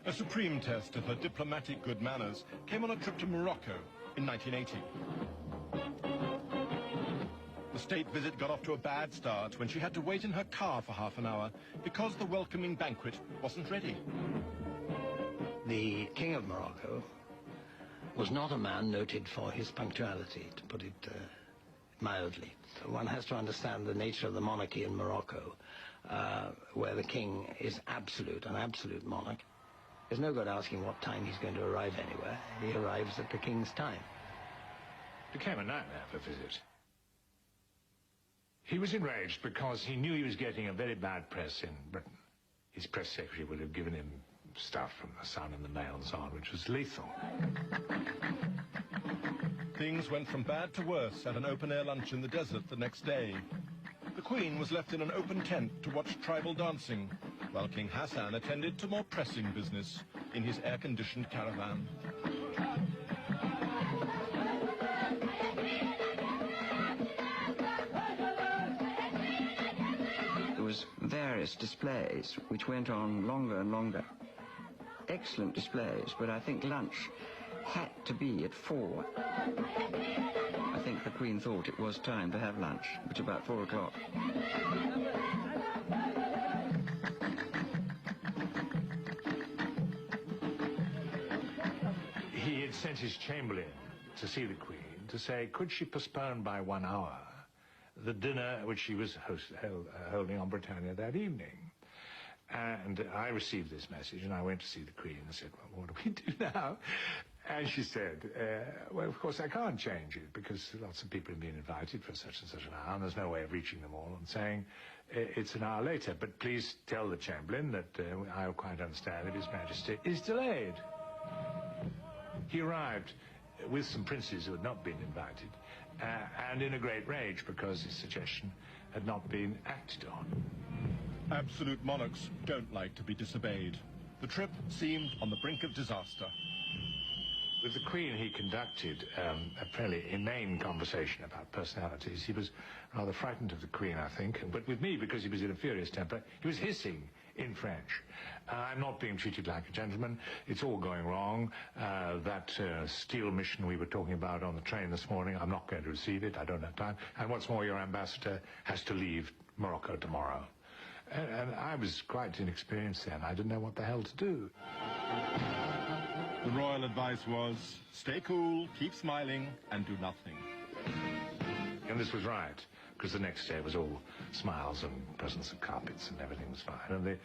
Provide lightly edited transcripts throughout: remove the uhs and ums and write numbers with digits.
A supreme test of her diplomatic good manners came on a trip to Morocco in 1980. The state visit got off to a bad start when she had to wait in her car for half an hour because the welcoming banquet wasn't ready. The King of Morocco was not a man noted for his punctuality, to put it mildly. So one has to understand the nature of the monarchy in Morocco, where the king is an absolute monarch. There's no good asking what time he's going to arrive anywhere. He arrives at the king's time. It became a nightmare for visit. He was enraged because he knew he was getting a very bad press in Britain. His press secretary would have given him stuff from the Sun and the Mail and so on, which was lethal. Things went from bad to worse at an open-air lunch in the desert the next day. The Queen was left in an open tent to watch tribal dancing, while King Hassan attended to more pressing business in his air-conditioned caravan. There was various displays which went on longer and longer. Excellent displays, but I think lunch had to be at 4. I think the Queen thought it was time to have lunch, which about 4 o'clock. He had sent his chamberlain to see the Queen to say, could she postpone by 1 hour the dinner which she was holding on Britannia that evening. And I received this message, and I went to see the Queen and said, well, what do we do now? And she said, well, of course, I can't change it, because lots of people have been invited for such and such an hour, and there's no way of reaching them all, and saying, it's an hour later, but please tell the Chamberlain that I quite understand that His Majesty is delayed. He arrived with some princes who had not been invited, and in a great rage because his suggestion had not been acted on. Absolute monarchs don't like to be disobeyed. The trip seemed on the brink of disaster. With the Queen, he conducted a fairly inane conversation about personalities. He was rather frightened of the Queen, I think, but with me, because he was in a furious temper, he was hissing in French. I'm not being treated like a gentleman. It's all going wrong. That steel mission we were talking about on the train this morning, I'm not going to receive it. I don't have time. And what's more, your ambassador has to leave Morocco tomorrow. And I was quite inexperienced then. I didn't know what the hell to do. The royal advice was, stay cool, keep smiling, and do nothing. And this was right, because the next day was all smiles and presents of carpets and everything was fine. And the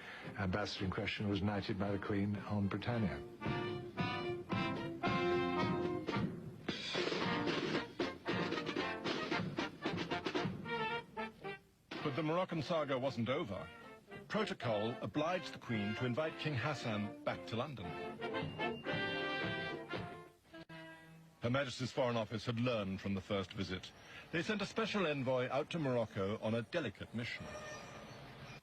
ambassador in question was knighted by the Queen on Britannia. But the Moroccan saga wasn't over. Protocol obliged the Queen to invite King Hassan back to London. Her Majesty's Foreign Office had learned from the first visit. They sent a special envoy out to Morocco on a delicate mission.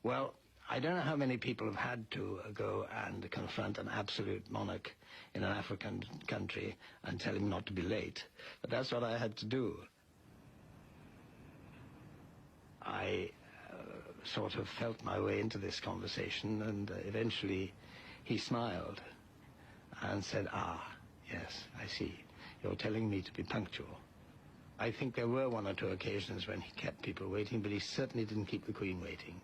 Well, I don't know how many people have had to go and confront an absolute monarch in an African country and tell him not to be late, but that's what I had to do. I sort of felt my way into this conversation, and eventually he smiled and said, ah, yes, I see. You're telling me to be punctual. I think there were one or two occasions when he kept people waiting, but he certainly didn't keep the Queen waiting.